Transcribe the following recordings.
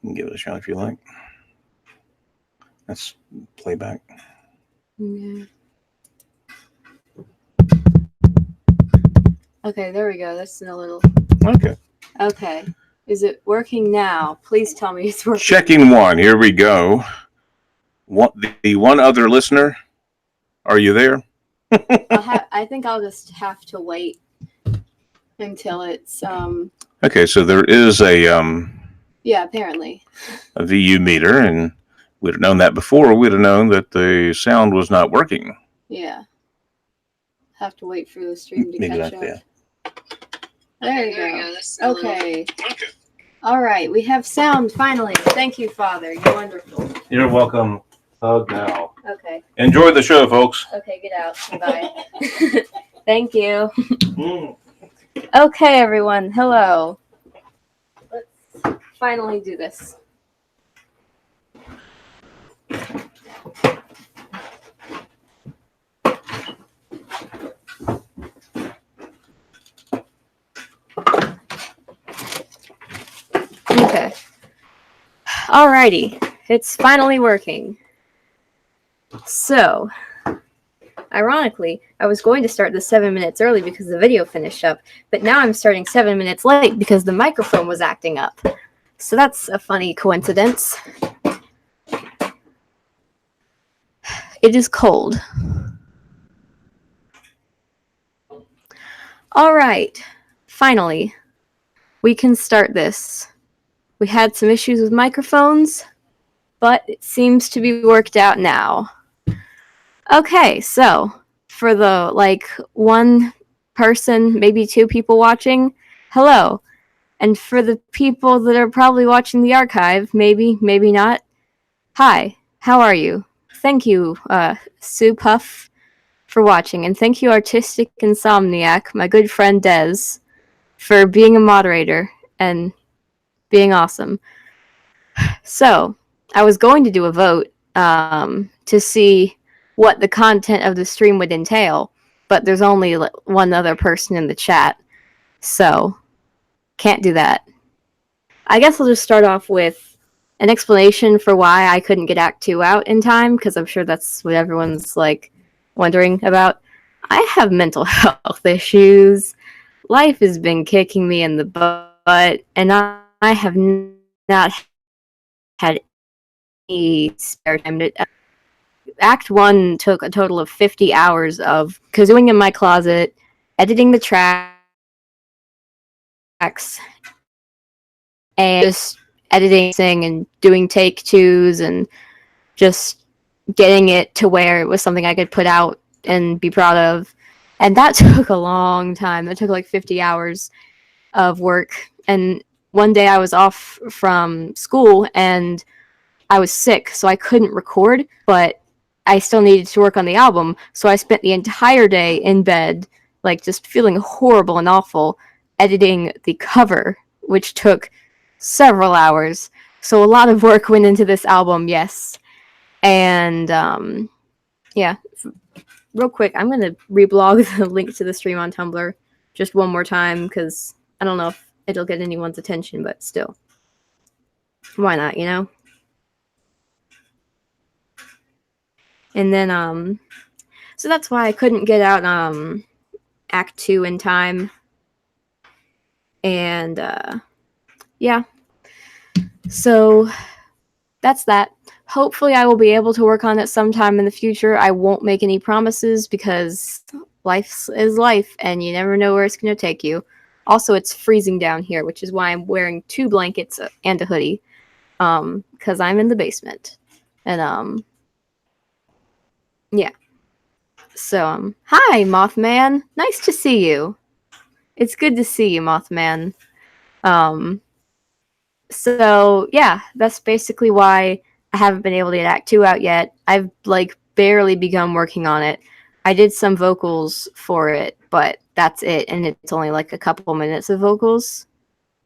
You can give it a shot if you like. That's playback. Yeah. Okay, there we go. That's a little... Okay. Okay. Is it working now? Please tell me it's working. Checking one. Here we go. The one other listener. Are you there? I think I'll just have to wait until it's Okay, so there is a yeah, apparently VU meter, and we'd have known that before. We'd have known that the sound was not working. Yeah. Have to wait for the stream to catch up. Yeah. There you go. Okay. All right, we have sound finally. Thank you, Father. You're wonderful. You're welcome. Hug now. Okay. Enjoy the show, folks. Okay, get out. Bye. Thank you. Okay, everyone. Hello. Let's finally do this. Okay. Alrighty. It's finally working. So, ironically, I was going to start this 7 minutes early because the video finished up, but now I'm starting 7 minutes late because the microphone was acting up. So that's a funny coincidence. It is cold. Alright. Finally. We can start this. We had some issues with microphones, but it seems to be worked out now. Okay, so for the one person, maybe two people watching, hello. And for the people that are probably watching the archive, maybe not, hi, how are you? Thank you, Sue Puff, for watching, and thank you, Artistic Insomniac, my good friend Des, for being a moderator and being awesome. So, I was going to do a vote to see what the content of the stream would entail, but there's only one other person in the chat, so can't do that. I guess I'll just start off with an explanation for why I couldn't get Act 2 out in time, because I'm sure that's what everyone's wondering about. I have mental health issues. Life has been kicking me in the butt, and I have not had any spare time to... Act 1 took a total of 50 hours of kazooing in my closet, editing the tracks, and just editing and doing take twos and just getting it to where it was something I could put out and be proud of. And that took a long time. That took 50 hours of work. And one day I was off from school and I was sick, so I couldn't record, but I still needed to work on the album, so I spent the entire day in bed, just feeling horrible and awful, editing the cover, which took several hours. So a lot of work went into this album, yes. And, yeah. Real quick, I'm going to reblog the link to the stream on Tumblr just one more time, because I don't know if it'll get anyone's attention, but still. Why not, you know? And then, so that's why I couldn't get out, Act 2 in time. And, yeah. So, that's that. Hopefully I will be able to work on it sometime in the future. I won't make any promises because life is life, and you never know where it's going to take you. Also, it's freezing down here, which is why I'm wearing 2 blankets and a hoodie, because I'm in the basement. And, yeah. So, hi, Mothman. Nice to see you. It's good to see you, Mothman. So, yeah, that's basically why I haven't been able to get Act 2 out yet. I've, barely begun working on it. I did some vocals for it, but that's it, and it's only, a couple minutes of vocals,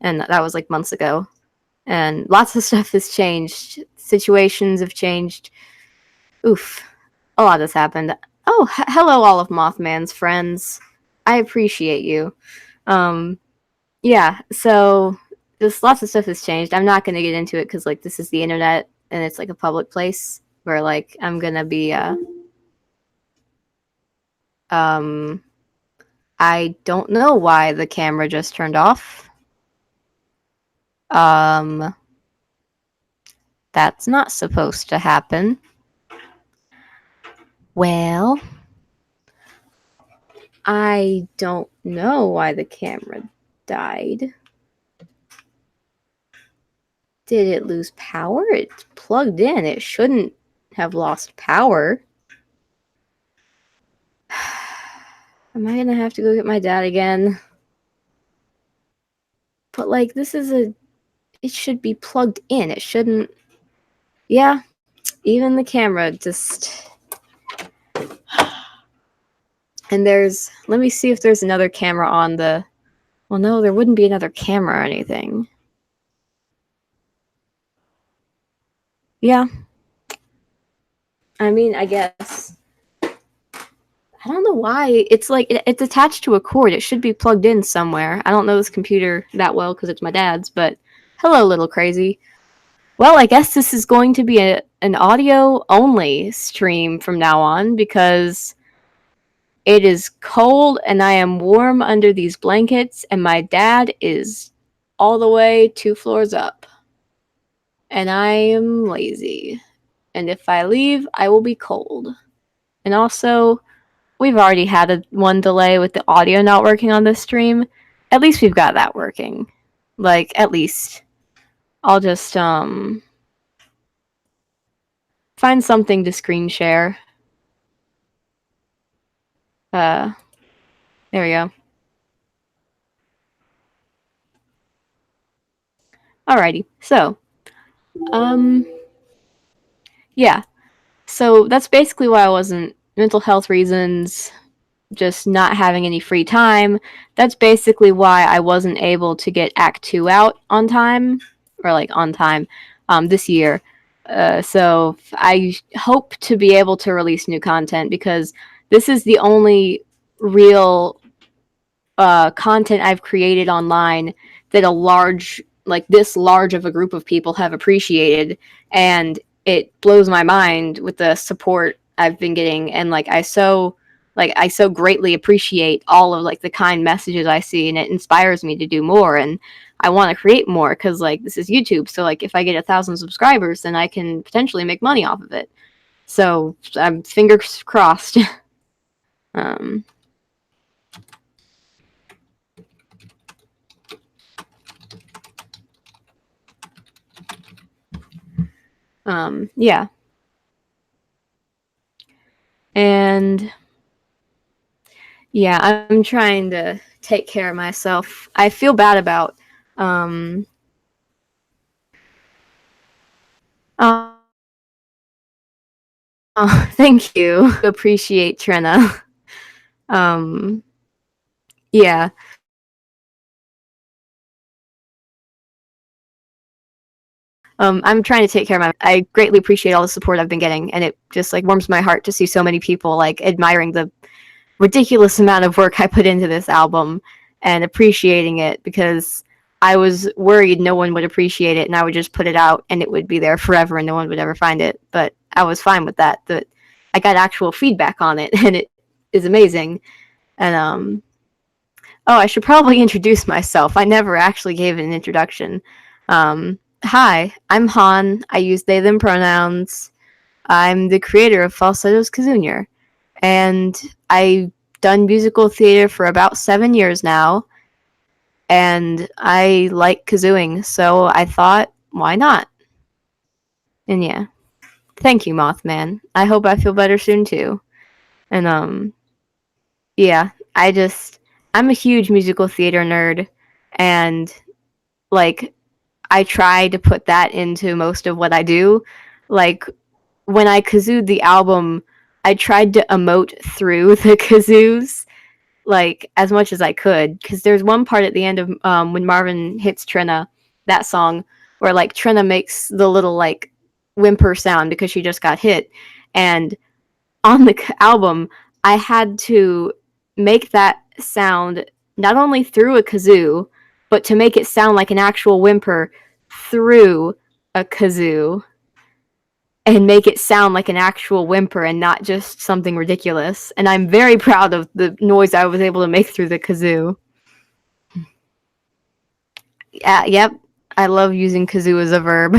and that was, months ago. And lots of stuff has changed. Situations have changed. Oof. A lot has happened. Oh, hello, all of Mothman's friends. I appreciate you. Yeah, so just lots of stuff has changed. I'm not going to get into it because like this is the internet and it's like a public place where like I'm going to be I don't know why the camera just turned off. That's not supposed to happen. Well, I don't know why the camera died. Did it lose power? It's plugged in. It shouldn't have lost power. Am I gonna have to go get my dad again? But like, this is it should be plugged in. It shouldn't. Yeah, even the camera just. And let me see if there's another camera on the. Well, no, there wouldn't be another camera or anything. Yeah. I mean, I guess. I don't know why. It's like, it's attached to a cord. It should be plugged in somewhere. I don't know this computer that well because it's my dad's, but hello, little crazy. Well, I guess this is going to be an audio-only stream from now on because it is cold and I am warm under these blankets and my dad is all the way 2 floors up. And I am lazy. And if I leave, I will be cold. And also, we've already had one delay with the audio not working on this stream. At least we've got that working. Like, at least. I'll just, find something to screen share. There we go. Alrighty, so, yeah. So that's basically why I wasn't, mental health reasons, just not having any free time. That's basically why I wasn't able to get Act 2 out on time, or like on time, this year. So I hope to be able to release new content because this is the only real content I've created online that this large of a group of people have appreciated, and it blows my mind with the support I've been getting, and I so greatly appreciate all of like the kind messages I see, and it inspires me to do more, and I want to create more because like this is YouTube, so like if I get 1,000 subscribers, then I can potentially make money off of it. So I'm fingers crossed. Yeah. And yeah, I'm trying to take care of myself. I feel bad about oh, thank you. Appreciate Trina. Yeah. I'm trying to take care of I greatly appreciate all the support I've been getting, and it just like warms my heart to see so many people like admiring the ridiculous amount of work I put into this album and appreciating it, because I was worried no one would appreciate it and I would just put it out and it would be there forever and no one would ever find it. But I was fine with that. That I got actual feedback on it and it is amazing. And oh, I should probably introduce myself. I never actually gave an introduction. Hi, I'm Han. I use they them pronouns. I'm the creator of Falsettos Kazoounior, and I've done musical theater for about 7 years now, and I like kazooing, so I thought, why not? And yeah, thank you, Mothman. I hope I feel better soon too. And yeah, I'm a huge musical theater nerd, and like I try to put that into most of what I do. Like when I kazooed the album, I tried to emote through the kazoos like as much as I could, because there's one part at the end of when Marvin hits Trina, that song, where like Trina makes the little like whimper sound because she just got hit, and on the album I had to make that sound not only through a kazoo but to make it sound like an actual whimper through a kazoo and make it sound like an actual whimper and not just something ridiculous. And I'm very proud of the noise I was able to make through the kazoo. Yep, I love using kazoo as a verb.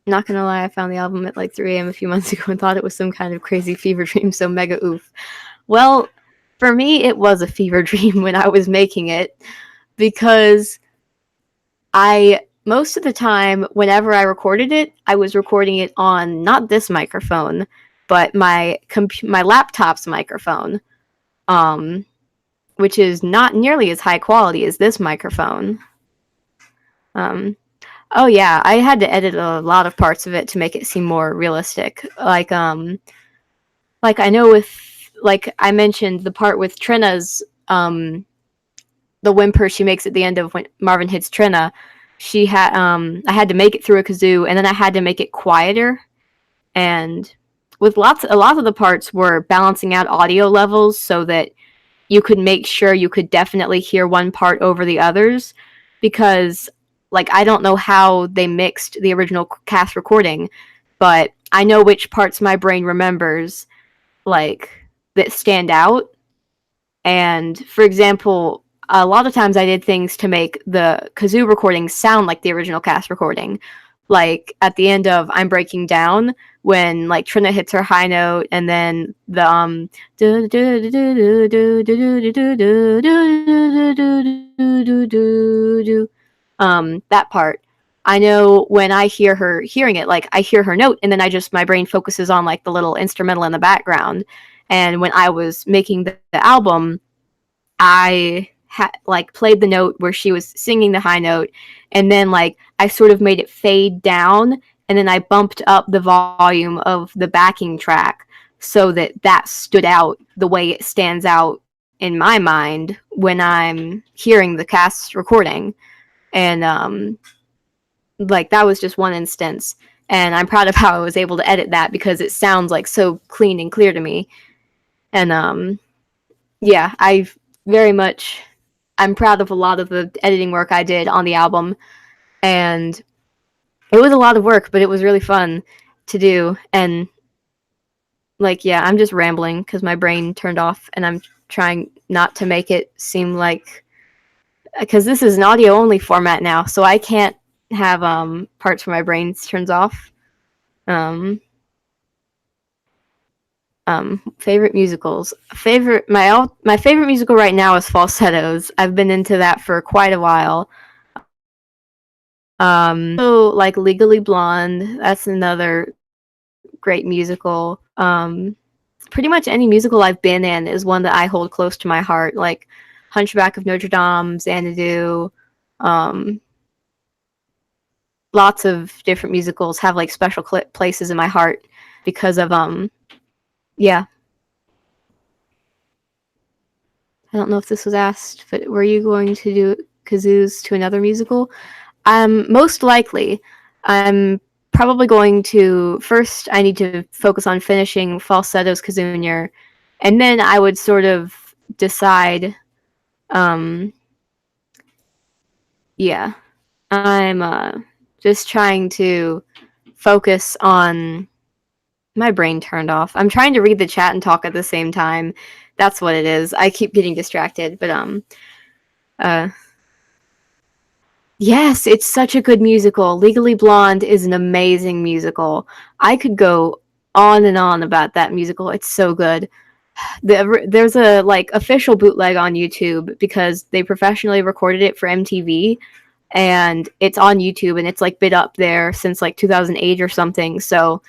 Not gonna lie, I found the album at like 3 a.m. a few months ago and thought it was some kind of crazy fever dream, so mega oof. Well, for me, it was a fever dream when I was making it, because most of the time, whenever I recorded it, I was recording it on not this microphone, but my laptop's microphone, which is not nearly as high quality as this microphone. Oh yeah, I had to edit a lot of parts of it to make it seem more realistic. Like I know with, like I mentioned, the part with Trina's, the whimper she makes at the end of when Marvin hits Trina, she had I had to make it through a kazoo, and then I had to make it quieter. And with a lot of the parts were balancing out audio levels so that you could make sure you could definitely hear one part over the others, because like I don't know how they mixed the original cast recording, but I know which parts my brain remembers, like, that stand out. And for example, a lot of times I did things to make the kazoo recording sound like the original cast recording. Like at the end of I'm Breaking Down, when like Trina hits her high note, and then the that part, I know when I hear her hearing it, like I hear her note, and then my brain focuses on like the little instrumental in the background. And when I was making the album, I like played the note where she was singing the high note, and then like I sort of made it fade down, and then I bumped up the volume of the backing track so that stood out the way it stands out in my mind when I'm hearing the cast recording. And like that was just one instance, and I'm proud of how I was able to edit that because it sounds like so clean and clear to me. And yeah, I'm proud of a lot of the editing work I did on the album, and it was a lot of work, but it was really fun to do. And like, yeah, I'm just rambling because my brain turned off, and I'm trying not to make it seem like, because this is an audio only format now, so I can't have parts where my brain turns off. Favorite musicals. My favorite musical right now is Falsettos. I've been into that for quite a while. So like Legally Blonde, that's another great musical. Pretty much any musical I've been in is one that I hold close to my heart, like Hunchback of Notre Dame, Xanadu. Lots of different musicals have like special places in my heart because of yeah. I don't know if this was asked, but were you going to do kazoos to another musical? Most likely. I'm probably going to first. I need to focus on finishing Falsettos Kazoounior, and then I would sort of decide. Yeah, I'm just trying to focus on. My brain turned off. I'm trying to read the chat and talk at the same time. That's what it is. I keep getting distracted, but yes, it's such a good musical. Legally Blonde is an amazing musical. I could go on and on about that musical. It's so good. There's a like official bootleg on YouTube because they professionally recorded it for MTV, and it's on YouTube, and it's like been up there since like 2008 or something. So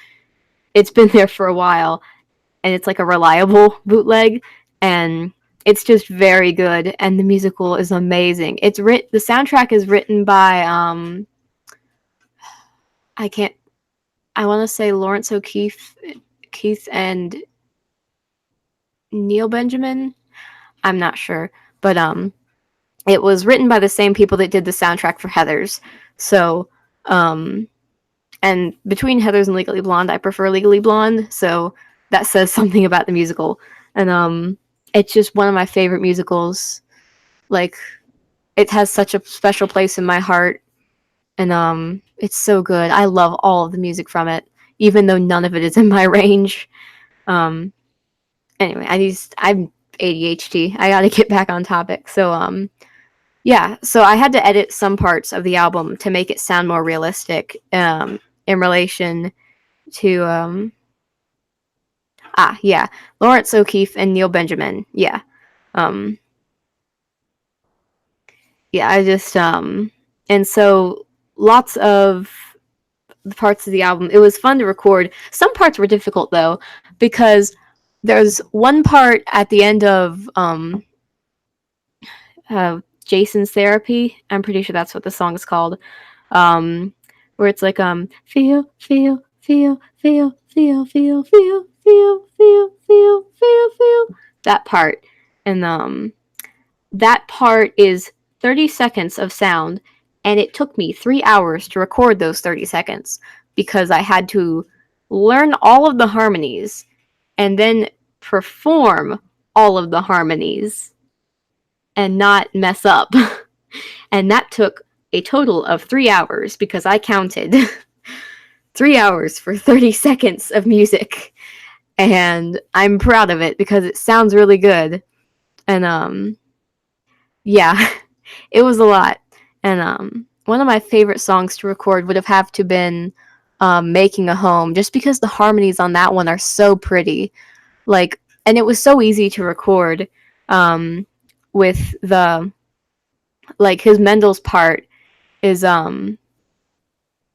it's been there for a while, and it's like a reliable bootleg, and it's just very good, and the musical is amazing. The soundtrack is written by I want to say Lawrence O'Keefe, Keith and Neil Benjamin. I'm not sure, but it was written by the same people that did the soundtrack for Heathers. So and between Heathers and Legally Blonde, I prefer Legally Blonde, so that says something about the musical. And it's just one of my favorite musicals. Like, it has such a special place in my heart, and it's so good. I love all of the music from it, even though none of it is in my range. Um, anyway, I'm ADHD. I gotta get back on topic. So yeah, so I had to edit some parts of the album to make it sound more realistic in relation to yeah, Lawrence O'Keefe and Neil Benjamin. Yeah. Um yeah, I just and so lots of the parts of the album. It was fun to record. Some parts were difficult though because there's one part at the end of Jason's Therapy. I'm pretty sure that's what the song is called. Um, where it's like feel, feel, feel, feel, feel, feel, feel, feel, feel, feel, feel, feel. That part, and that part is 30 seconds of sound, and it took me 3 hours to record those 30 seconds because I had to learn all of the harmonies and then perform all of the harmonies and not mess up. And that took a total of 3 hours because I counted 3 hours for 30 seconds of music. And I'm proud of it because it sounds really good. And yeah, it was a lot. And one of my favorite songs to record would have to been Making a Home, just because the harmonies on that one are so pretty. Like, and it was so easy to record with the like his Mendel's part is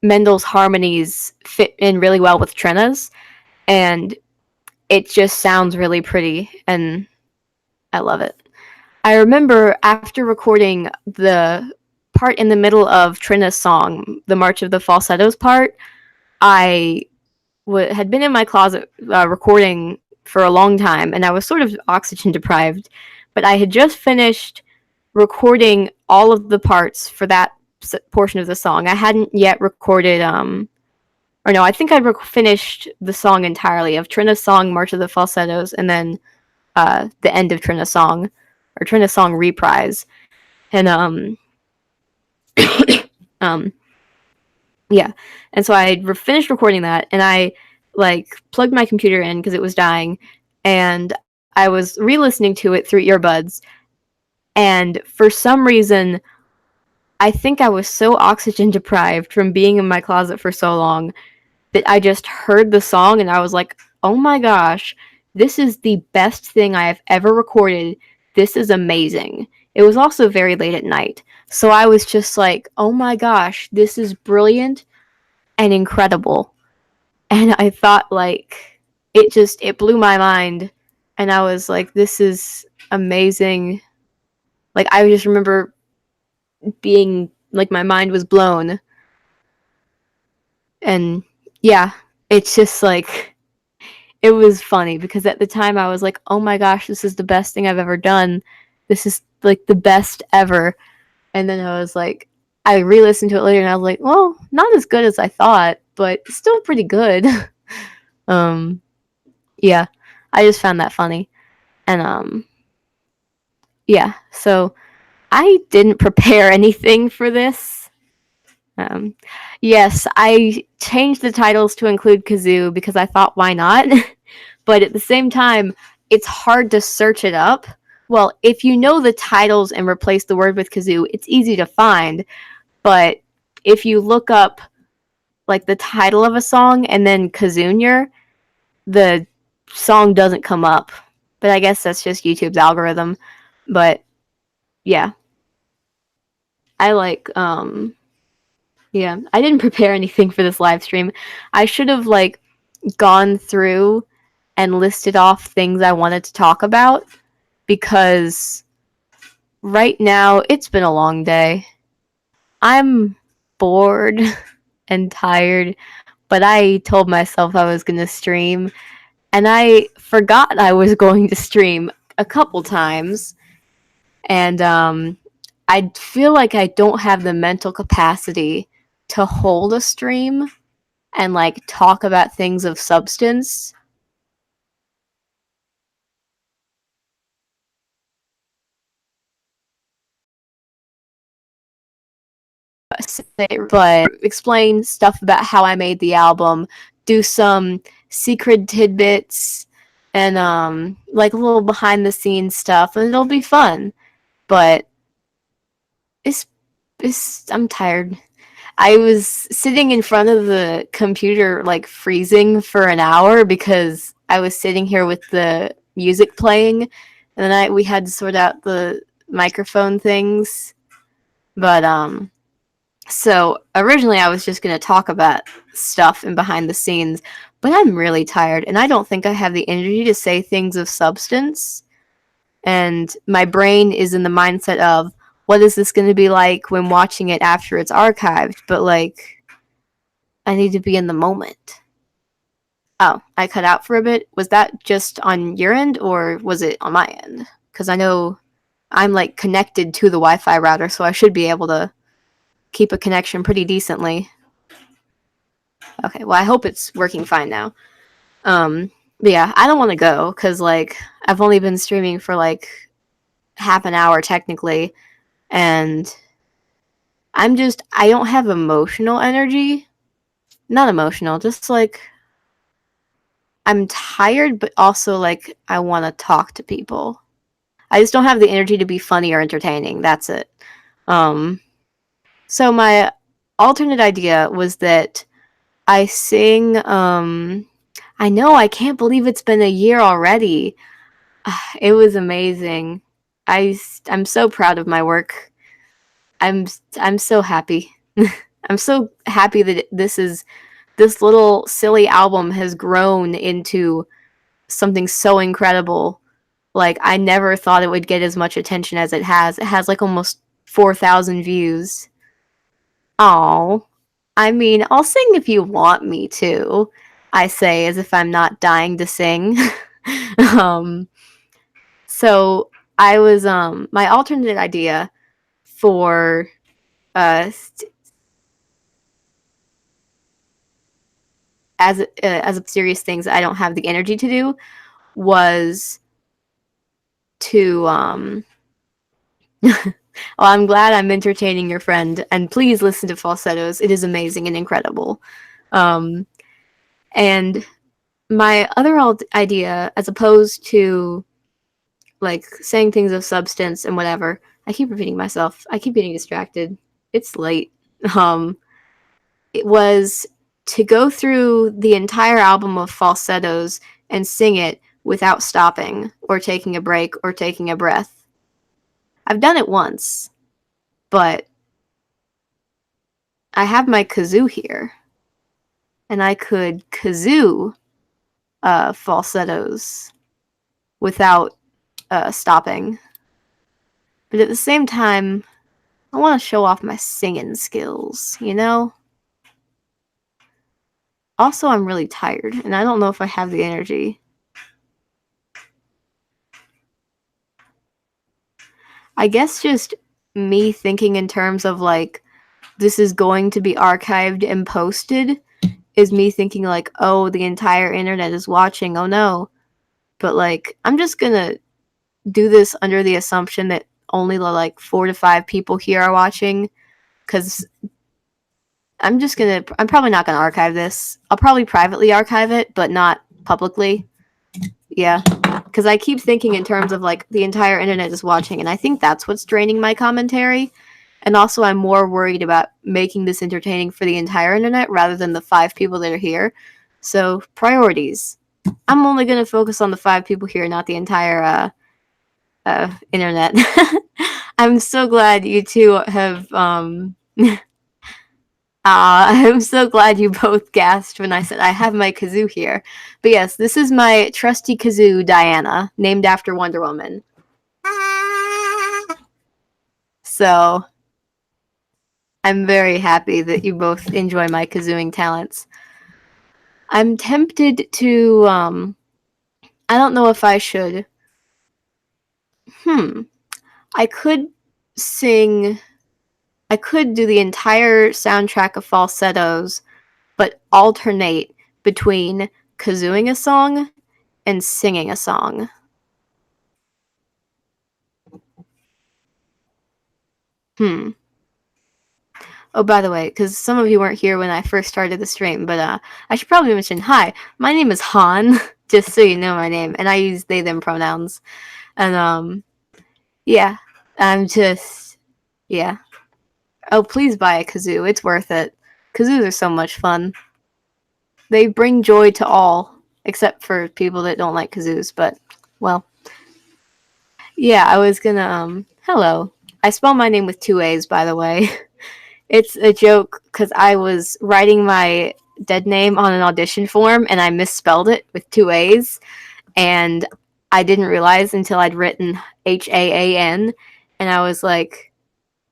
Mendel's harmonies fit in really well with Trina's, and it just sounds really pretty, and I love it. I remember after recording the part in the middle of Trina's song, the March of the Falsettos part, I had been in my closet recording for a long time, and I was sort of oxygen deprived, but I had just finished recording all of the parts for that portion of the song. I hadn't yet recorded or no, I think I finished the song entirely of Trina's song March of the Falsettos, and then the end of Trina's song, or Trina's song Reprise. And um yeah, and so I finished recording that, and I like plugged my computer in because it was dying, and I was re-listening to it through earbuds, and for some reason I think I was so oxygen deprived from being in my closet for so long that I just heard the song and I was like, oh my gosh, this is the best thing I have ever recorded. This is amazing. It was also very late at night. So I was just like, oh my gosh, this is brilliant and incredible. And I thought like it blew my mind, and I was like, this is amazing. Like I just remember being like my mind was blown. And yeah, it's just like it was funny because at the time I was like, "Oh my gosh, this is the best thing I've ever done. This is like the best ever." And then I was like, I re-listened to it later and I was like, "Well, not as good as I thought, but still pretty good." um yeah, I just found that funny. And yeah, so I didn't prepare anything for this. Um yes, I changed the titles to include Kazoo because I thought why not? But at the same time, it's hard to search it up. Well, if you know the titles and replace the word with kazoo, it's easy to find. But if you look up like the title of a song and then Kazoounior, the song doesn't come up. But I guess that's just YouTube's algorithm. But yeah, I like yeah, I didn't prepare anything for this live stream. I should have like gone through and listed off things I wanted to talk about because right now it's been a long day. I'm bored and tired, but I told myself I was going to stream, and I forgot I was going to stream a couple times, and I feel like I don't have the mental capacity to hold a stream and like talk about things of substance. but explain stuff about how I made the album, do some secret tidbits, and like a little behind the scenes stuff, and it'll be fun. But it's I'm tired. I was sitting in front of the computer like freezing for an hour because I was sitting here with the music playing, and then we had to sort out the microphone things. But so originally I was just gonna talk about stuff and behind the scenes, but I'm really tired and I don't think I have the energy to say things of substance. And my brain is in the mindset of what is this gonna be like when watching it after it's archived? But like I need to be in the moment. Oh, I cut out for a bit. Was that just on your end or was it on my end? Because I know I'm like connected to the Wi-Fi router, so I should be able to keep a connection pretty decently. Okay, well I hope it's working fine now. But yeah, I don't want to go because like I've only been streaming for like half an hour technically, and I don't have emotional energy. Not emotional, just like I'm tired, but also like I want to talk to people. I just don't have the energy to be funny or entertaining. That's it. Um, so my alternate idea was that I sing. I know I can't believe it's been a year already. It was amazing. I'm so proud of my work. I'm so happy. I'm so happy that this little silly album has grown into something so incredible. Like I never thought it would get as much attention as it has. It has like almost 4,000 views. Oh, I mean, I'll sing if you want me to. I say as if I'm not dying to sing. um, so I was my alternate idea for as a serious things I don't have the energy to do was to well, I'm glad I'm entertaining your friend, and please listen to Falsettos. It is amazing and incredible. Um, and my other idea, as opposed to like saying things of substance and whatever, I keep repeating myself. I keep getting distracted. It's late. Um, it was to go through the entire album of Falsettos and sing it without stopping or taking a break or taking a breath. I've done it once, but I have my kazoo here, and I could kazoo falsettos without stopping. But at the same time, I want to show off my singing skills, you know? Also, I'm really tired, and I don't know if I have the energy. I guess just me thinking in terms of like, this is going to be archived and posted is me thinking like, oh, the entire internet is watching, oh no. But like, I'm just gonna do this under the assumption that only like 4 to 5 people here are watching, because I'm probably not gonna archive this. I'll probably privately archive it, but not publicly. Yeah, because I keep thinking in terms of like the entire internet is watching, and I think that's what's draining my commentary. And also, I'm more worried about making this entertaining for the entire internet rather than the 5 people that are here. So, priorities. I'm only going to focus on the 5 people here, not the entire internet. I'm so glad you two have. I'm so glad you both gasped when I said I have my kazoo here. But yes, this is my trusty kazoo, Diana, named after Wonder Woman. So I'm very happy that you both enjoy my kazooing talents. I'm tempted to, I don't know if I should. I could sing, I could do the entire soundtrack of Falsettos, but alternate between kazooing a song and singing a song. Oh, by the way, because some of you weren't here when I first started the stream, but I should probably mention, hi, my name is Han, just so you know my name, and I use they, them pronouns. And, yeah, I'm just, yeah. Oh, please buy a kazoo. It's worth it. Kazoos are so much fun. They bring joy to all, except for people that don't like kazoos, but, well. Yeah, I was gonna, hello. I spell my name with two A's, by the way. It's a joke because I was writing my dead name on an audition form and I misspelled it with two A's, and I didn't realize until I'd written HAAN, and I was like,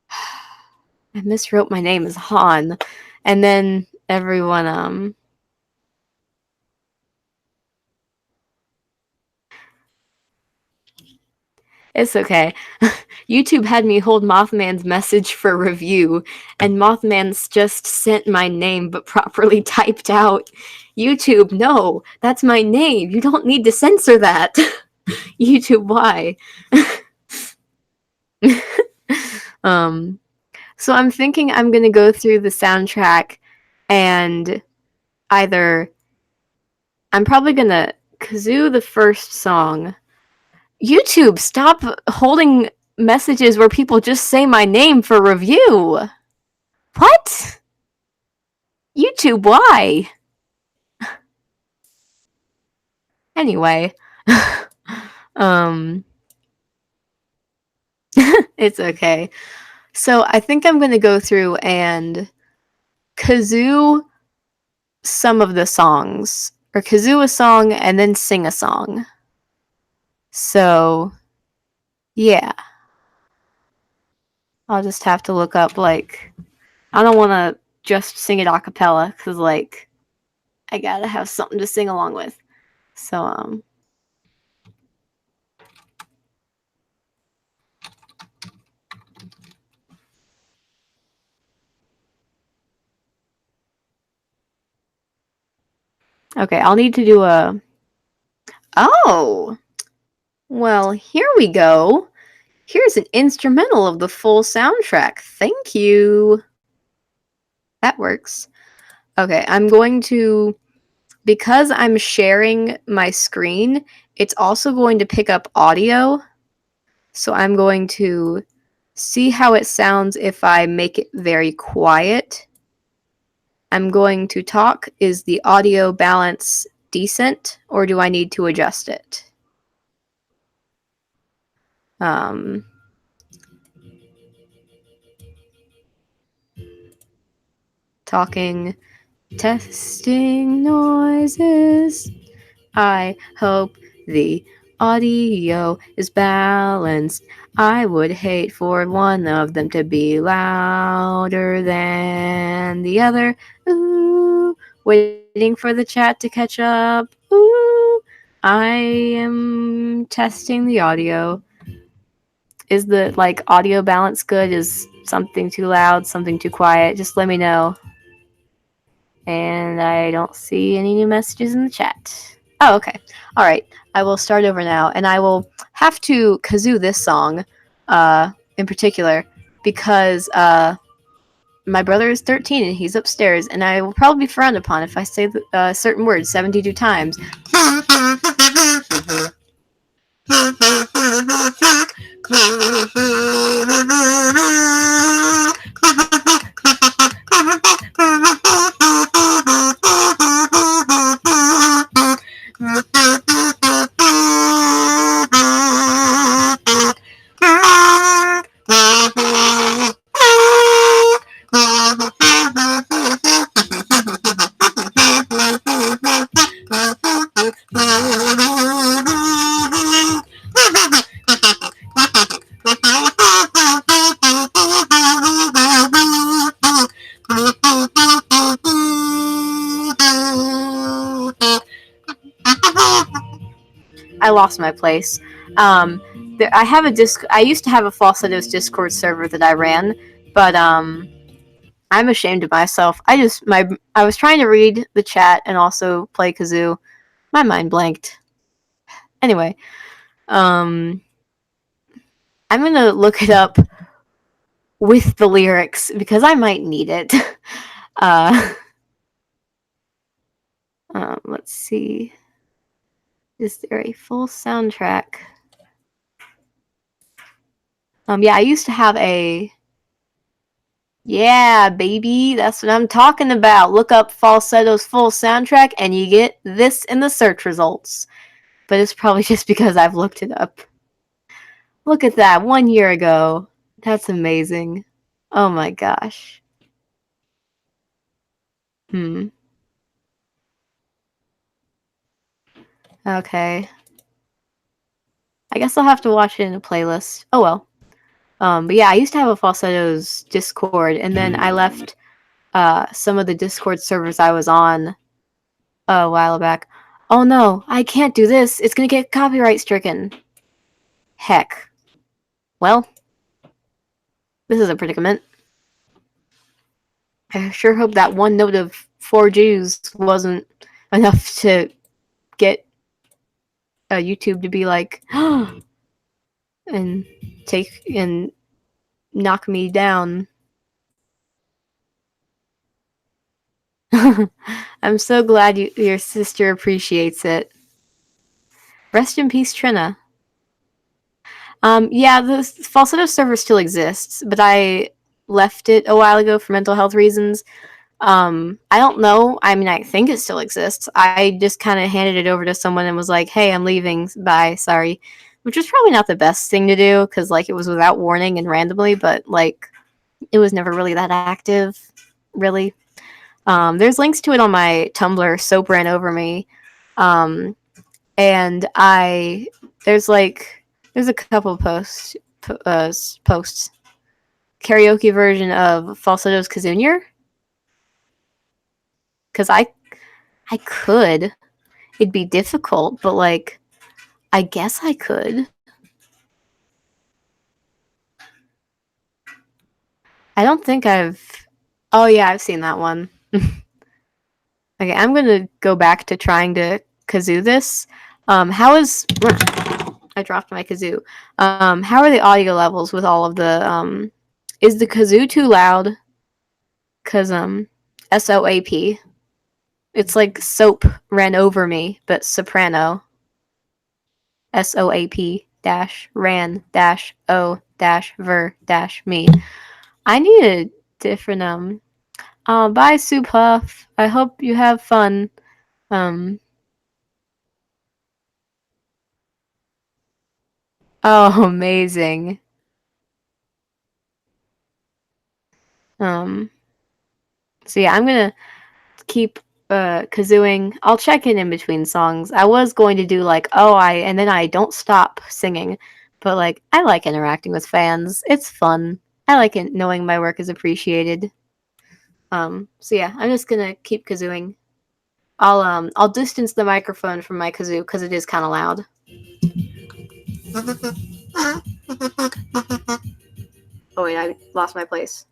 I miswrote my name as Han, and then everyone it's okay. YouTube had me hold Mothman's message for review, and Mothman's just sent my name but properly typed out. YouTube, no, that's my name. You don't need to censor that. YouTube, why? um, so I'm thinking I'm gonna go through the soundtrack and either I'm probably gonna kazoo the first song. YouTube, stop holding messages where people just say my name for review. What? YouTube, why? Anyway, um, it's okay. So I think I'm gonna go through and kazoo some of the songs, or kazoo a song and then sing a song. So, yeah. I'll just have to look up, like, I don't want to just sing it a cappella, because, like, I gotta have something to sing along with. So, okay, I'll need to do a... Oh! Well, here we go. Here's an instrumental of the full soundtrack. Thank you. That works. Okay, I'm going to... Because I'm sharing my screen, it's also going to pick up audio. So I'm going to see how it sounds if I make it very quiet. I'm going to talk. Is the audio balance decent, or do I need to adjust it? Talking, testing noises. I hope the audio is balanced. I would hate for one of them to be louder than the other. Ooh, waiting for the chat to catch up. Ooh, I am testing the audio. Is the audio balance good? Is something too loud, something too quiet? Just let me know. And I don't see any new messages in the chat. Oh, okay. All right. I will start over now, and I will have to kazoo this song in particular because my brother is 13 and he's upstairs, and I will probably be frowned upon if I say certain words 72 times. I lost my place. I have a I used to have a Falsettos Discord server that I ran, but I'm ashamed of myself. I was trying to read the chat and also play kazoo. My mind blanked. Anyway, I'm gonna look it up with the lyrics because I might need it. Let's see. Is there a full soundtrack? Yeah, I used to have a. Yeah, baby, that's what I'm talking about. Look up Falsettos full soundtrack and you get this in the search results. But it's probably just because I've looked it up. Look at that, 1 year ago. That's amazing. Oh my gosh. Okay. I guess I'll have to watch it in a playlist. Oh well. But yeah, I used to have a Falsettos Discord, and then I left some of the Discord servers I was on a while back. Oh no, I can't do this. It's gonna get copyright stricken. Heck. Well, this is a predicament. I sure hope that one note of 4Gs wasn't enough to get YouTube to be like, and take and knock me down. I'm so glad your sister appreciates it. Rest in peace, Trina. Yeah, the Falsetto server still exists, but I left it a while ago for mental health reasons. I don't know. I mean, I think it still exists. I just kind of handed it over to someone and was like, "Hey, I'm leaving. Bye. Sorry." Which was probably not the best thing to do because, like, it was without warning and randomly, but, like, it was never really that active, really. There's links to it on my Tumblr, Soap Ran Over Me. And there's a couple posts. Karaoke version of Falsettos Kazoounior. Because I could. It'd be difficult, but, like, I guess I could. I don't think I've... Oh, yeah, I've seen that one. Okay, I'm gonna go back to trying to kazoo this. How is... I dropped my kazoo. How are the audio levels with all of the... Is the kazoo too loud? Because, SOAP. It's like Soap Ran Over Me, but soprano. SOAP dash ran dash O dash ver dash me. I need a different bye Sue Puff. I hope you have fun. Oh, amazing. So yeah, I'm gonna keep kazooing. I'll check in between songs. I was going to do like and then I don't stop singing, but like I like interacting with fans. It's fun. I like it knowing my work is appreciated. So yeah, I'm just gonna keep kazooing. I'll distance the microphone from my kazoo because it is kind of loud. Oh wait, I lost my place.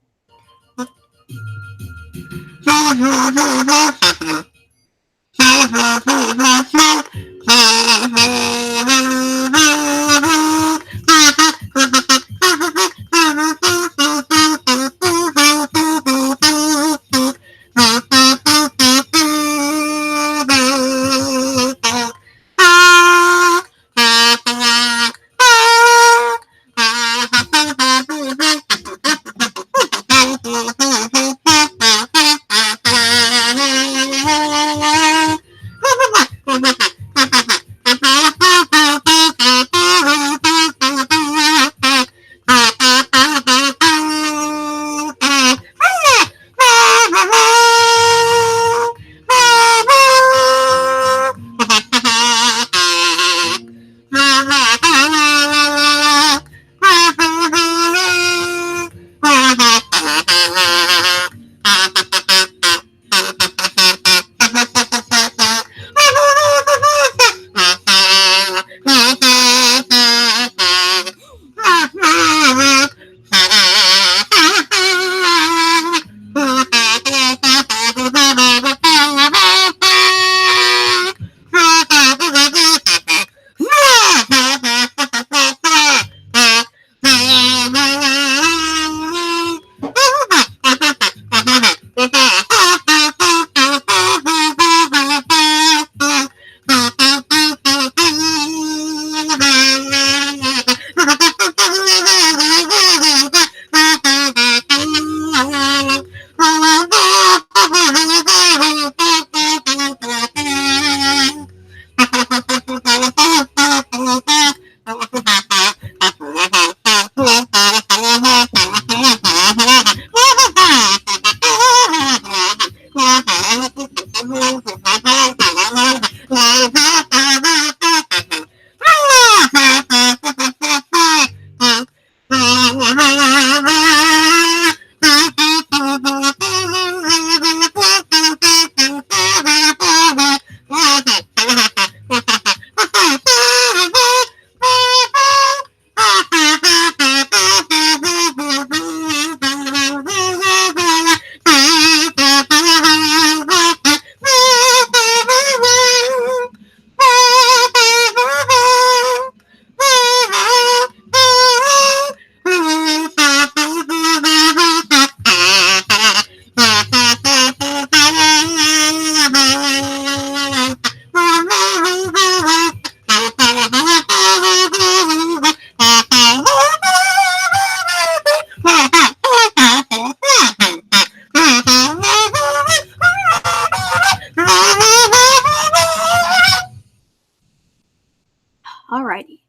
Alrighty.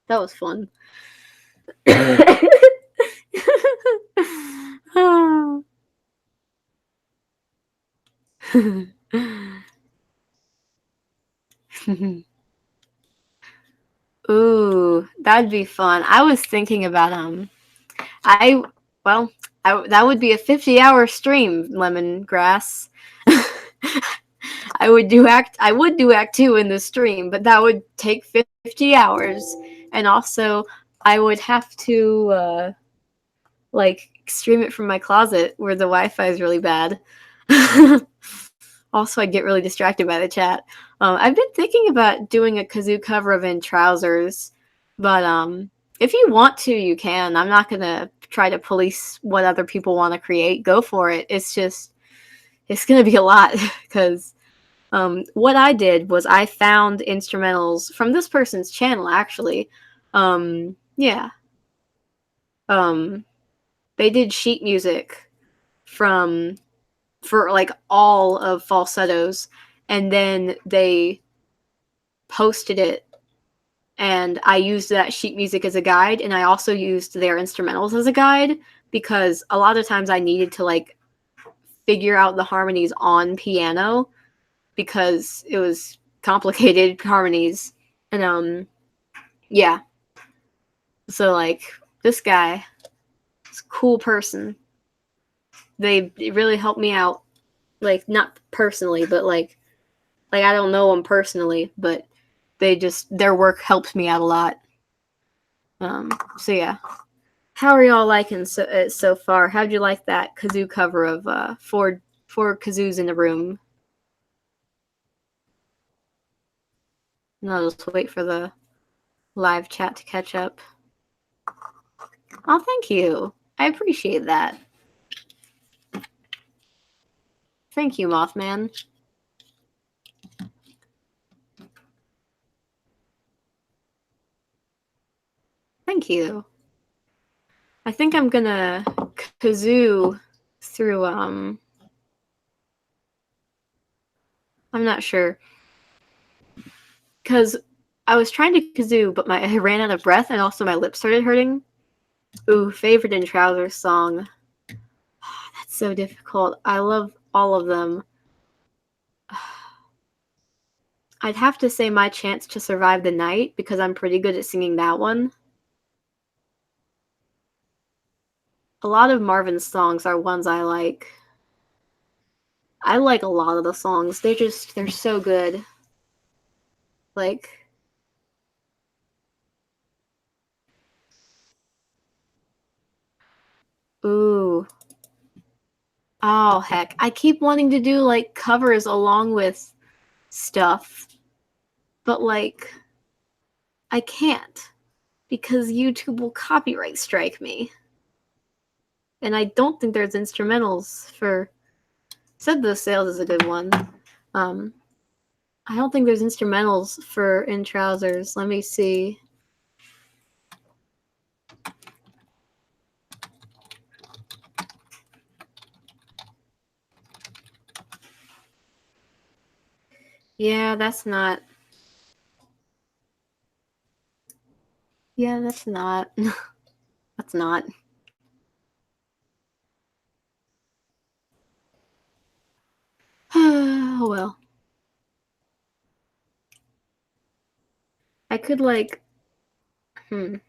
That was fun. Ooh, that'd be fun. I was thinking about I well, that would be a 50-hour stream, Lemongrass. I would do act 2 in the stream, but that would take 50 hours. And also I would have to like stream it from my closet where the Wi-Fi is really bad. Also, I'd get really distracted by the chat. I've been thinking about doing a kazoo cover of In Trousers, but if you want to, you can. I'm not gonna try to police what other people want to create. Go for it. It's gonna be a lot because what I did was I found instrumentals from this person's channel. Actually, yeah, they did sheet music for like all of Falsettos, and then they posted it, and I used that sheet music as a guide, and I also used their instrumentals as a guide because a lot of times I needed to like figure out the harmonies on piano because it was complicated harmonies. And yeah, so like this guy is a cool person. They really helped me out, like not personally, but like I don't know them personally, but their work helped me out a lot. So yeah, how are y'all liking so far? How'd you like that kazoo cover of four kazoos in the room? And I'll just wait for the live chat to catch up. Oh, thank you. I appreciate that. Thank you, Mothman. Thank you. I think I'm gonna kazoo through I'm not sure. Because I was trying to kazoo, but I ran out of breath and also my lips started hurting. Ooh, favorite In Trousers song. That's so difficult. I love all of them. I'd have to say My Chance to Survive the Night because I'm pretty good at singing that one. A lot of Marvin's songs are ones I like. I like a lot of the songs. They're so good. Like, ooh. Oh, heck. I keep wanting to do, like, covers along with stuff. But, like, I can't. Because YouTube will copyright strike me. And I don't think there's instrumentals for... Said the Sales is a good one. I don't think there's instrumentals for In Trousers. Let me see. Yeah, that's not... Yeah, that's not... that's not... Oh, well. I could, like... I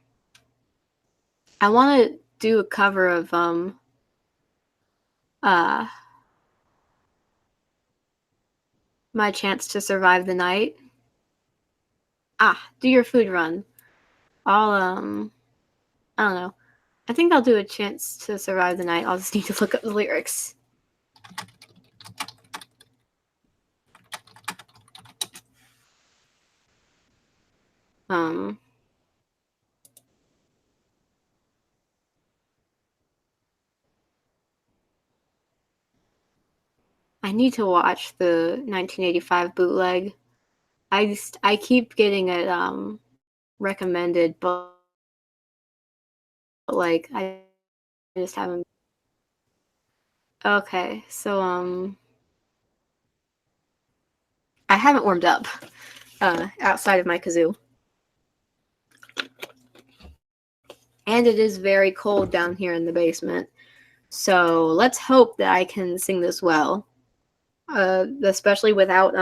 want to do a cover of, My Chance to Survive the Night. Do your food run. I'll, I don't know. I think I'll do A Chance to Survive the Night. I'll just need to look up the lyrics. I need to watch the 1985 bootleg. I keep getting it recommended, but like I just haven't. Okay, so I haven't warmed up outside of my kazoo. And it is very cold down here in the basement. So let's hope that I can sing this well. Especially without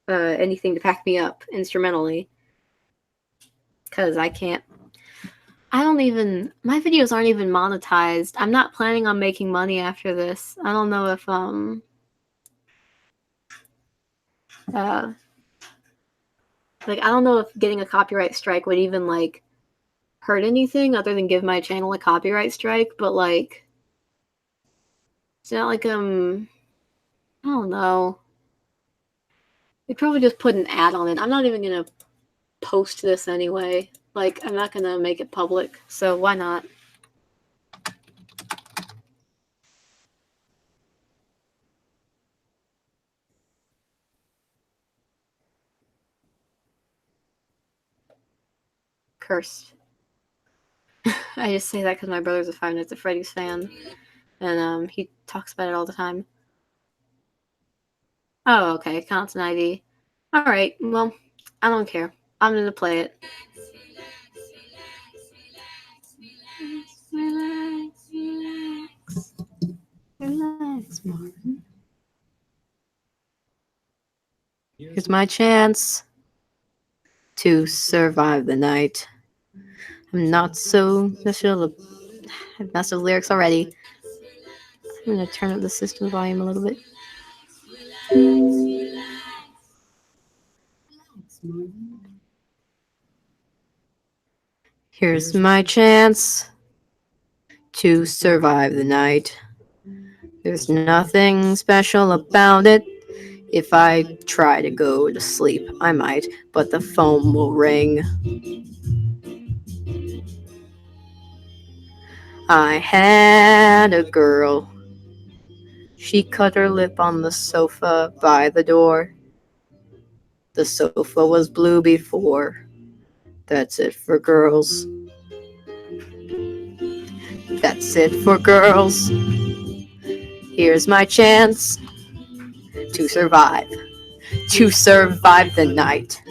anything to back me up instrumentally. Because I can't. My videos aren't even monetized. I'm not planning on making money after this. I don't know if, I don't know if getting a copyright strike would even, hurt anything other than give my channel a copyright strike, but, it's not like, I don't know. They'd probably just put an ad on it. I'm not even gonna post this anyway. I'm not gonna make it public, so why not? Cursed. I just say that because my brother's a Five Nights at Freddy's fan, and he talks about it all the time. Oh, okay, constant ID. Alright, well, I don't care. I'm gonna play it. Relax, Martin. Here's my chance to survive the night. I'm not so sure. I've messed with lyrics already. I'm gonna turn up the system volume a little bit. Here's my chance to survive the night. There's nothing special about it. If I try to go to sleep, I might, but the phone will ring. I had a girl. She cut her lip on the sofa by the door. The sofa was blue before. That's it for girls. That's it for girls. Here's my chance to survive. To survive the night.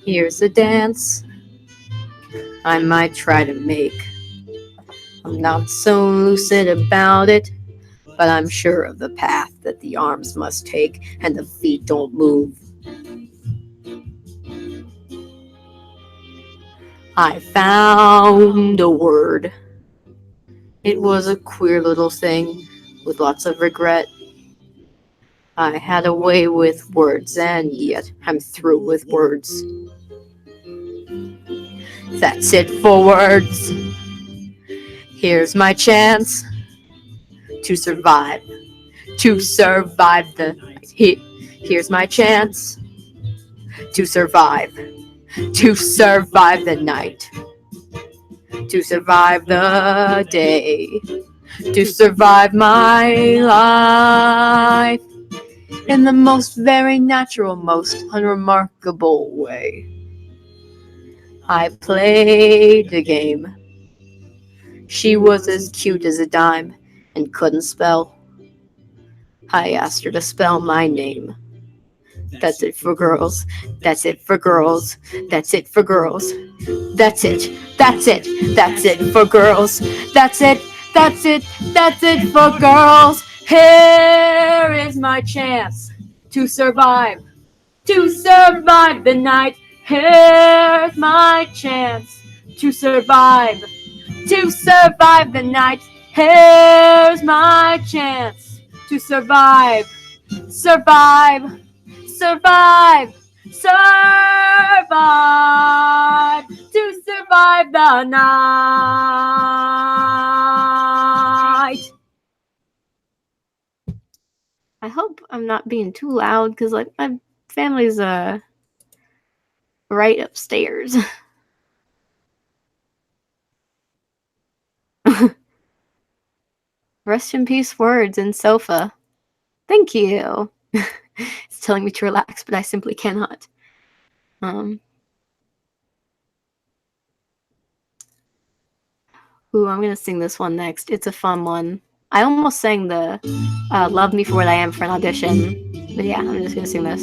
Here's a dance I might try to make. I'm not so lucid about it, but I'm sure of the path that the arms must take and the feet don't move. I found a word. It was a queer little thing with lots of regret. I had a way with words, and yet I'm through with words. That's it for words. Here's my chance to survive. To survive the night. Here's my chance to survive. To survive the night. To survive the day. To survive my life in the most very natural, most unremarkable way. I played a game. She was as cute as a dime and couldn't spell. I asked her to spell my name. That's it for girls. That's it for girls. That's it for girls. That's it. That's it. That's it for girls. That's it. That's it. That's it for girls. Here is my chance to survive. To survive the night. Here's my chance to survive. To survive the night. Here's my chance to survive. Survive. Survive. Survive. To survive the night. I hope I'm not being too loud because my family's right upstairs. Rest in peace words and sofa. Thank you. It's telling me to relax, but I simply cannot. Ooh, I'm gonna sing this one next. It's a fun one. I almost sang the Love Me For What I Am for an audition. But yeah, I'm just gonna sing this.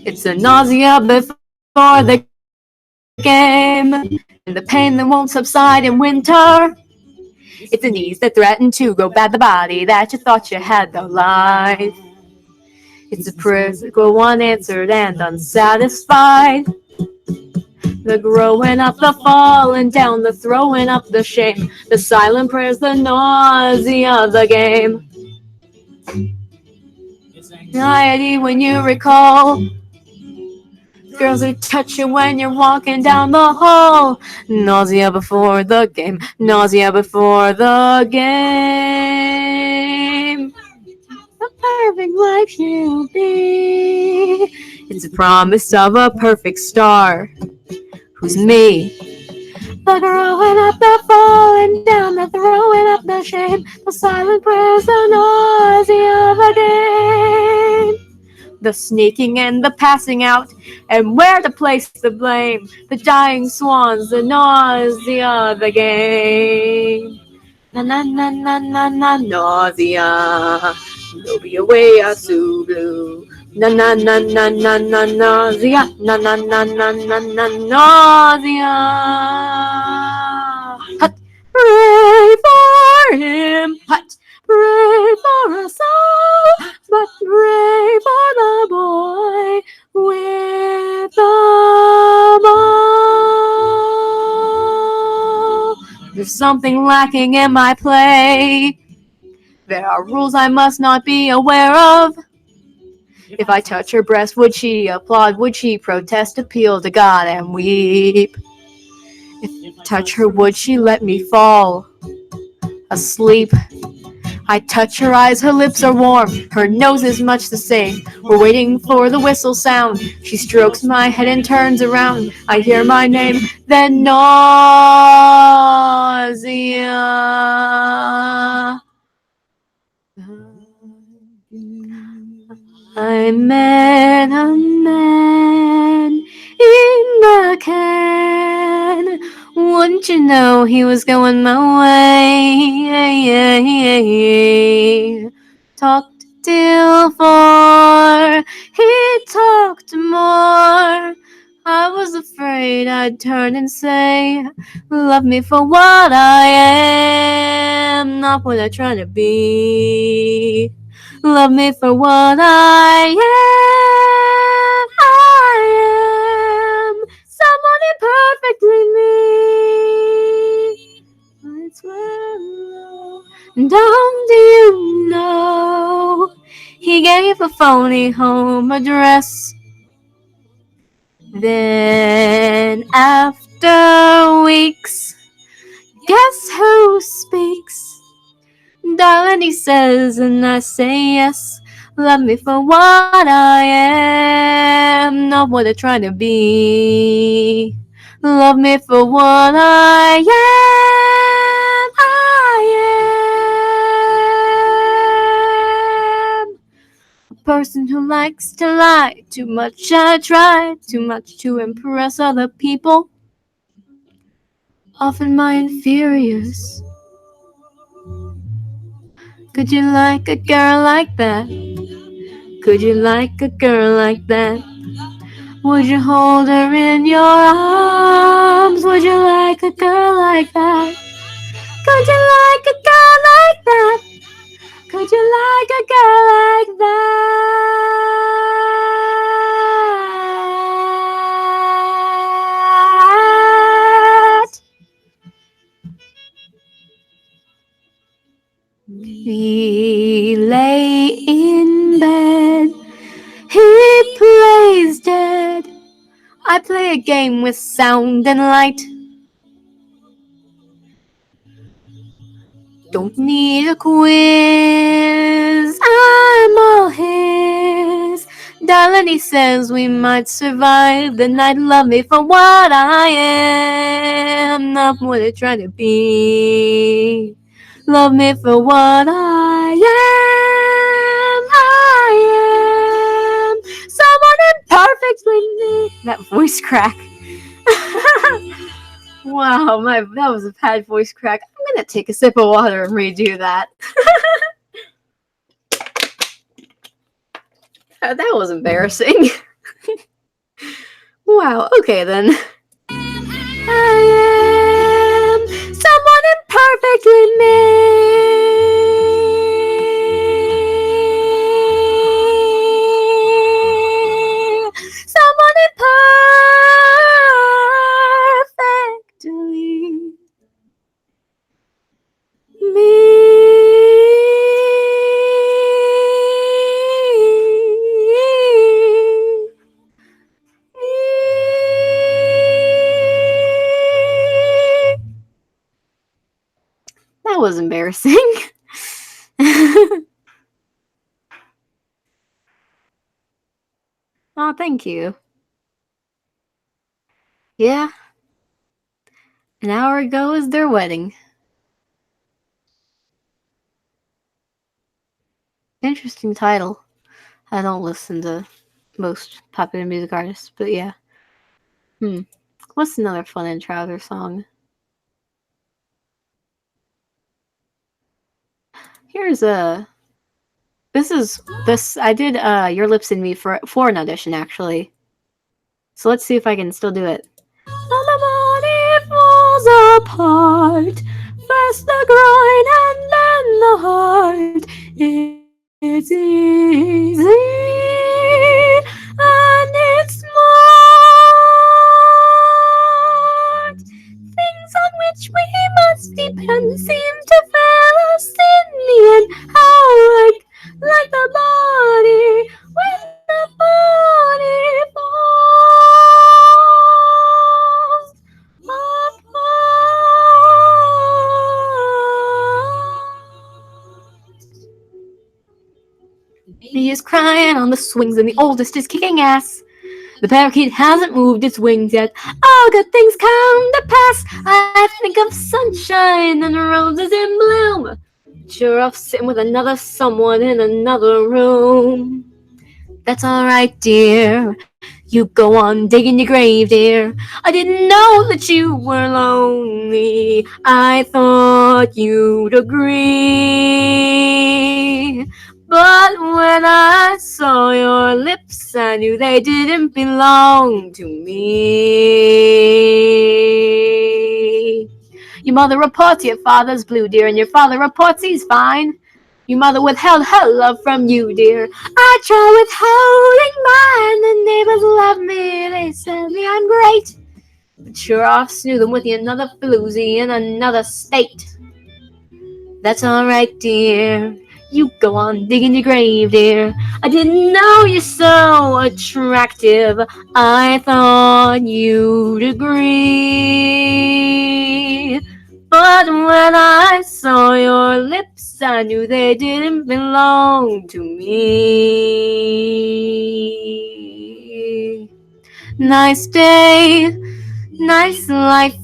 It's a nausea before the game, and the pain that won't subside in winter. It's the knees that threaten to go bad, the body that you thought you had no life. It's a physical unanswered and unsatisfied. The growing up, the falling down, the throwing up the shame, the silent prayers, the nausea of the game. Anxiety when you recall girls who touch you when you're walking down the hall. Nausea before the game, nausea before the game. The perfect life you'll be. It's a promise of a perfect star. Who's me? The growing up, the falling down, the throwing up the shame, the silent prayers, the nausea of the game. The sneaking and the passing out, and where to place the blame. The dying swans, the nausea of the game. Na na na na na na nausea. No be away a blue. Na na na na na na nausea. Na na na na na na nausea. Hut, pray for him. Hut, pray for us all, but pray for the boy with the ball. There's something lacking in my play. There are rules I must not be aware of. If I touch her breast, would she applaud? Would she protest, appeal to God and weep? If I touch her, would she let me fall asleep? I touch her eyes, her lips are warm, her nose is much the same. We're waiting for the whistle sound. She strokes my head and turns around. I hear my name, then nausea. I met a man in the can. Wouldn't you know he was going my way? Talked till 4, he talked more. I was afraid I'd turn and say, love me for what I am, not what I try to be. Love me for what I am. I am someone imperfectly me. I swear, don't you know he gave a phony home address? Then after weeks, guess who speaks? Darling, he says, and I say yes. Love me for what I am, not what I try to be. Love me for what I am. I am a person who likes to lie. Too much I try, too much to impress other people. Often my inferiors. Could you like a girl like that? Could you like a girl like that? Would you hold her in your arms? Would you like a girl like that? Could you like a girl like that? Could you like a girl like that? We lay in bed, he plays dead. I play a game with sound and light. Don't need a quiz, I'm all his. Darling, he says we might survive the night. Love me for what I am, not what I try to be. Love me for what I am. I am someone imperfectly me. That voice crack. Wow, that was a bad voice crack. I'm gonna take a sip of water and redo that. That was embarrassing. Wow, okay then. I am someone imperfectly me. Someone imperfectly me. That was embarrassing. Oh, thank you. Yeah. An hour ago was their wedding. Interesting title. I don't listen to most popular music artists, but yeah. What's another fun in Trouser song? Here's a. This I did Your Lips and Me for an audition actually. So let's see if I can still do it. When the body falls apart, first the groin and then the heart. It's easy and it's smart. Things on which we must depend seem to fail us in the end. How like the body when the body falls apart. He is crying on the swings and the oldest is kicking ass. The parakeet hasn't moved its wings yet. All good things come to pass. I think of sunshine and roses in bloom. Sure off sitting with another someone in another room. That's alright, dear. You go on digging your grave, dear. I didn't know that you were lonely. I thought you'd agree. But when I saw your lips, I knew they didn't belong to me. Your mother reports your father's blue, dear, and your father reports he's fine. Your mother withheld her love from you, dear. I try withholding mine. The neighbors love me. They tell me I'm great. But sure off snoozing with you another floozy in another state. That's alright, dear. You go on digging your grave, dear. I didn't know you're so attractive. I thought you'd agree. But when I saw your lips, I knew they didn't belong to me. Nice day, nice life,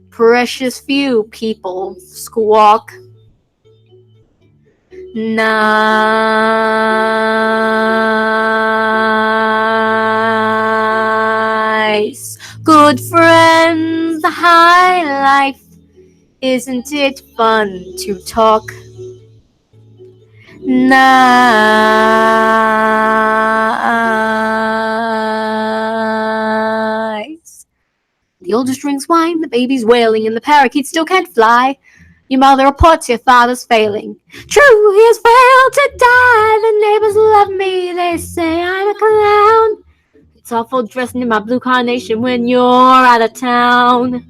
precious few people squawk. Nice, good friends, high life. Isn't it fun to talk? Nice. The oldest drinks wine, the baby's wailing, and the parakeet still can't fly. Your mother reports your father's failing. True, he has failed to die. The neighbors love me, they say I'm a clown. It's awful dressing in my blue carnation when you're out of town.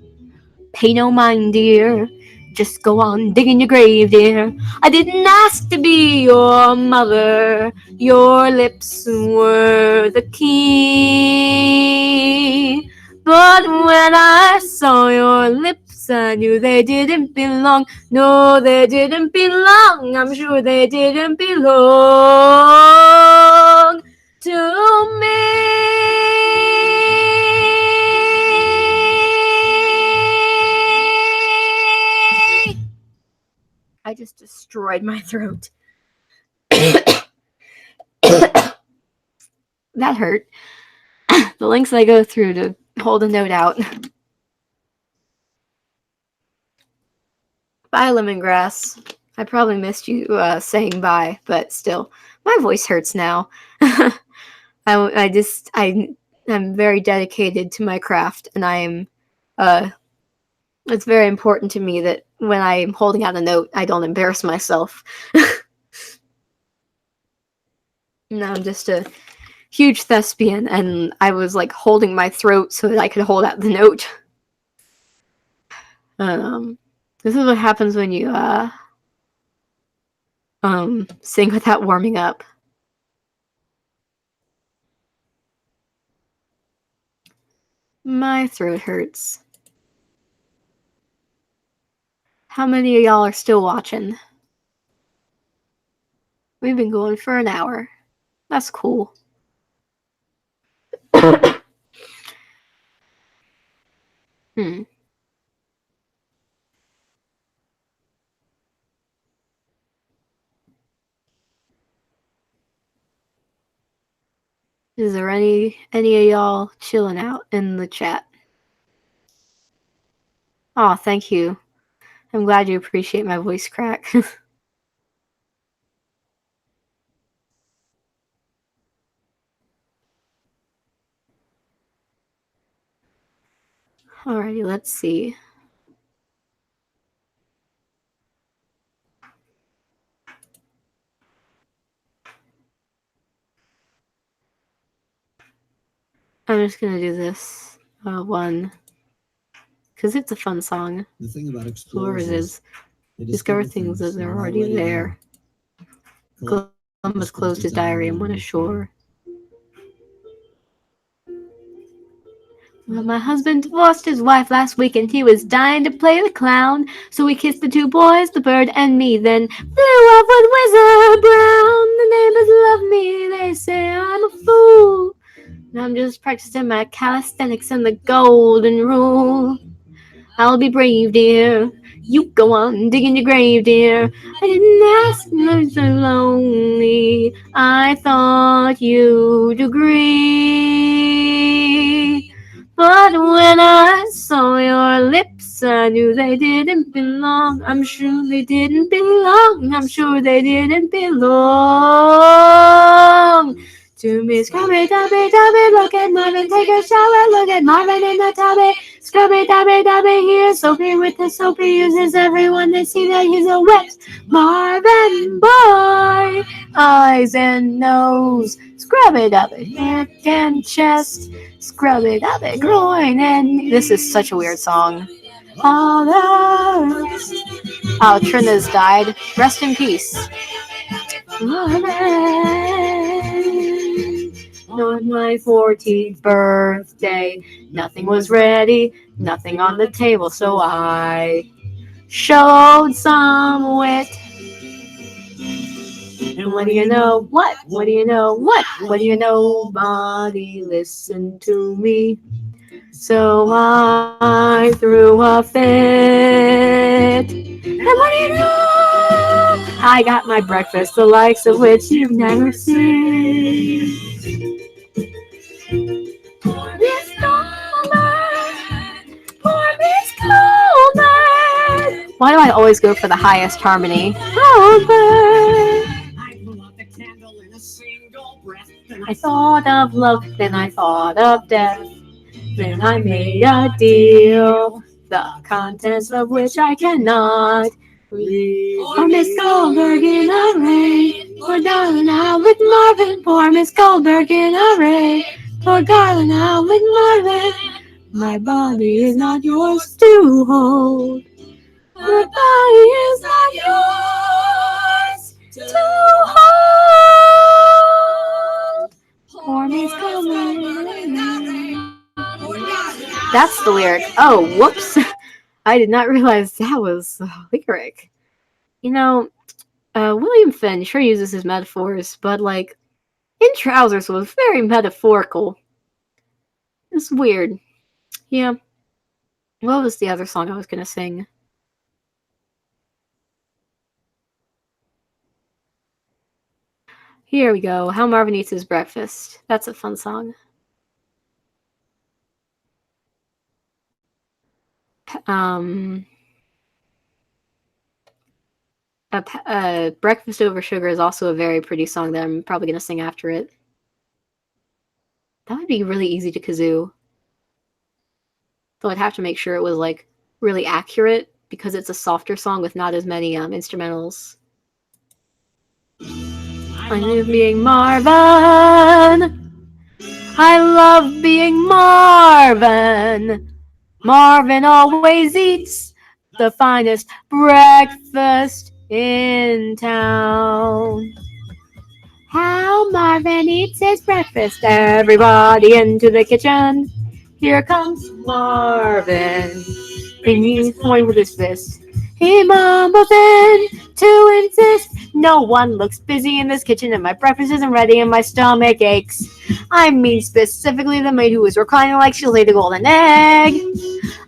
Pay no mind, dear. Just go on digging your grave, dear. I didn't ask to be your mother. Your lips were the key. But when I saw your lips, I knew they didn't belong. No, they didn't belong. I'm sure they didn't belong to me. I just destroyed my throat. That hurt. The lengths I go through to hold a note out. Bye, lemongrass. I probably missed you saying bye, but still, my voice hurts now. I'm very dedicated to my craft, and it's very important to me that when I'm holding out a note, I don't embarrass myself. No, I'm just a huge thespian, and I was like holding my throat so that I could hold out the note. This is what happens when you sing without warming up. My throat hurts. How many of y'all are still watching? We've been going for an hour. That's cool. Is there any of y'all chilling out in the chat? Oh, thank you. I'm glad you appreciate my voice crack. Alrighty, let's see. I'm just gonna do this one because it's a fun song. The thing about explorers is they discover things that are already there. Columbus closed his diary and went ashore. Well, my husband divorced his wife last week and he was dying to play the clown. So we kissed the two boys, the bird and me, then flew off with Wizard Brown. The neighbors love me, they say I'm a fool. And I'm just practicing my calisthenics and the golden rule. I'll be brave, dear. You go on digging your grave, dear. I didn't ask, I'm so lonely. I thought you'd agree. But when I saw your lips, I knew they didn't belong. I'm sure they didn't belong. I'm sure they didn't belong to me. Scrubby, dubby, dubby, look at Marvin, take a shower, look at Marvin in the tubby. Scrubby, dubby, dubby, here's Soapy with the soap he uses everyone to see that he's a wet Marvin boy. Eyes and nose, scrubby, dubby, neck and chest, scrubby, dubby, groin and... This is such a weird song. Oh, Trina's died. Rest in peace. On my 14th birthday, nothing was ready, nothing on the table, so I showed some wit. And what do you know? What? What do you know? What? What do you know? Nobody listened to me. So I threw a fit. And what do you know? I got my breakfast, the likes of which you've never seen. Poor Miss Coleman, poor Miss Coleman. Why do I always go for the highest harmony? Coleman. I blew out the candle in a single breath. Then I thought of love, then I thought of death. Then I made a deal, the contents of which I cannot read. Poor Miss Goldberg in a rain, poor darling out with Marvin. Poor Miss Goldberg in a rain, poor darling out with Marvin. My body is not yours to hold. My body is not yours to hold. Poor Miss Goldberg in a rain. That's the lyric. Oh, whoops. I did not realize that was the lyric. You know, William Finn sure uses his metaphors, but, like, In Trousers was very metaphorical. It's weird. Yeah. What was the other song I was gonna sing? Here we go. How Marvin Eats His Breakfast. That's a fun song. Breakfast Over Sugar is also a very pretty song that I'm probably going to sing after it. That would be really easy to kazoo. Though I'd have to make sure it was, like, really accurate, because it's a softer song with not as many instrumentals. I love being Marvin. I love being Marvin. Marvin always eats the finest breakfast in town. How Marvin eats his breakfast. Everybody into the kitchen. Here comes Marvin. And he's pointing with his fist. He mumbles in to insist. No one looks busy in this kitchen, and my breakfast isn't ready, and my stomach aches. I mean specifically the maid who is reclining like she'll lay the golden egg.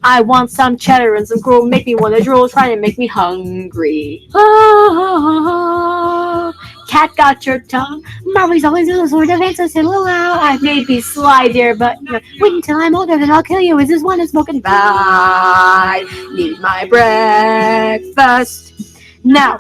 I want some cheddar and some gruel, make me want to drool, trying to make me hungry. Oh, cat got your tongue. Mommy's always a sort of answer, say loud. I may be sly, dear, but wait until I'm older, then I'll kill you. Is this one is smoking? I need my breakfast now.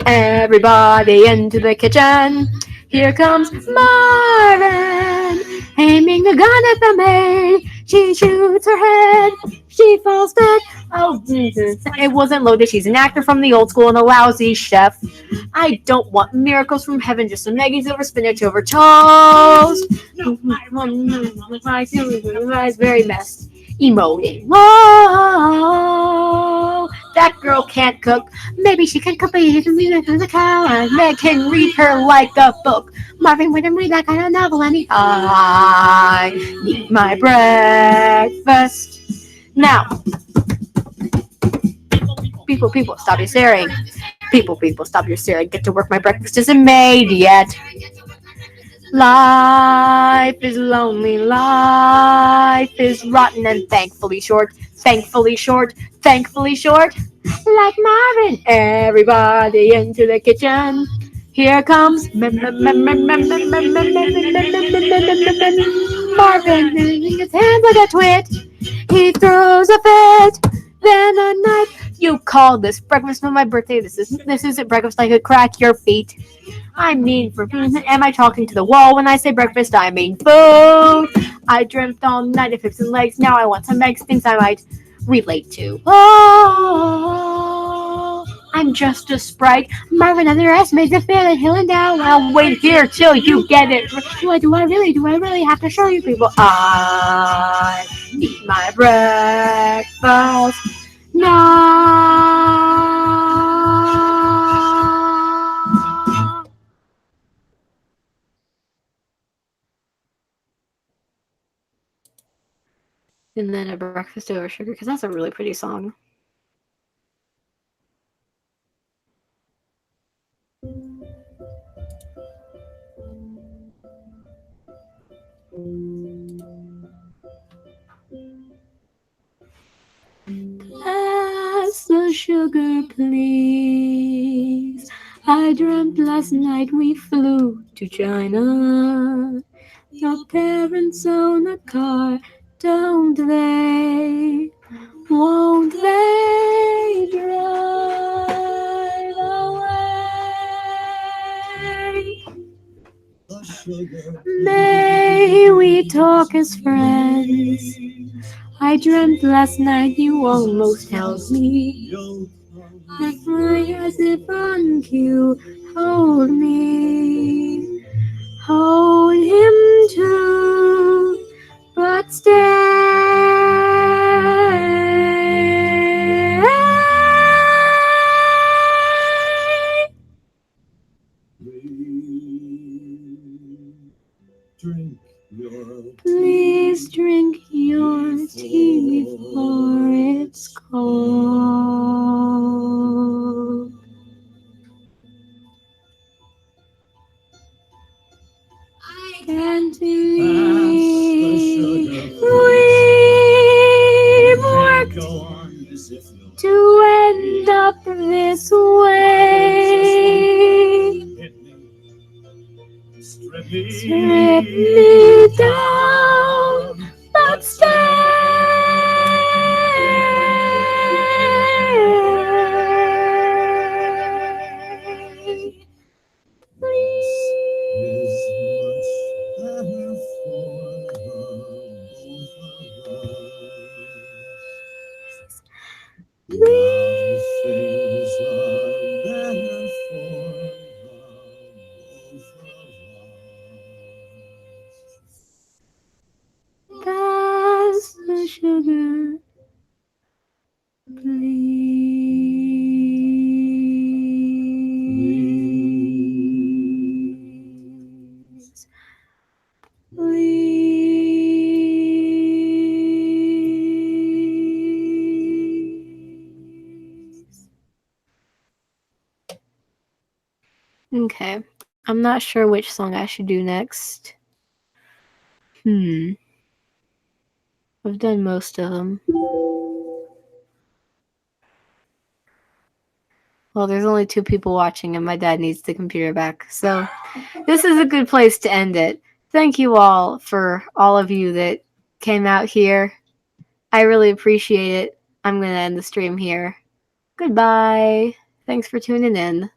Everybody into the kitchen. Here comes Marvin, aiming the gun at the maid. She shoots her head. She falls dead. Oh, it wasn't loaded. She's an actor from the old school and a lousy chef. I don't want miracles from heaven, just some eggies over spinach over toast. My eyes very messed. Emoting. Whoa, that girl can't cook. Maybe she can cook, but you can read her through the cow. And Meg can read her like a book. Marvin wouldn't read that kind of novel, and I need my breakfast now. People, stop your staring. People, stop your staring. Get to work. My breakfast isn't made yet. Life is lonely, life is rotten and thankfully short, thankfully short, thankfully short. Like Marvin, everybody into the kitchen. Here comes Marvin, his hands like a twit. He throws a fit, then a knife. You call this breakfast on my birthday? This isn't breakfast. I could crack your feet. I mean, am I talking to the wall when I say breakfast? I mean food. I dreamt all night of hips and legs. Now I want some eggs, things I might relate to. Oh, I'm just a sprite. Marvin underestimates the fear that he'll endow. I'll wait here till you get it. Do I really have to show you people? I need my breakfast now. And then a breakfast over sugar, because that's a really pretty song. Pass the sugar, please. I dreamt last night we flew to China. Your parents own a car, don't they? Won't they drive away? May we talk as friends? I dreamt last night you almost held me. I fly as if on cue. Hold me. Hold him too, but stay. Please drink your tea before it's cold. I can't believe we've worked to end up this way. Strip me down, but stay. Okay. I'm not sure which song I should do next. I've done most of them. Well, there's only 2 people watching and my dad needs the computer back. So this is a good place to end it. Thank you all for all of you that came out here. I really appreciate it. I'm going to end the stream here. Goodbye. Thanks for tuning in.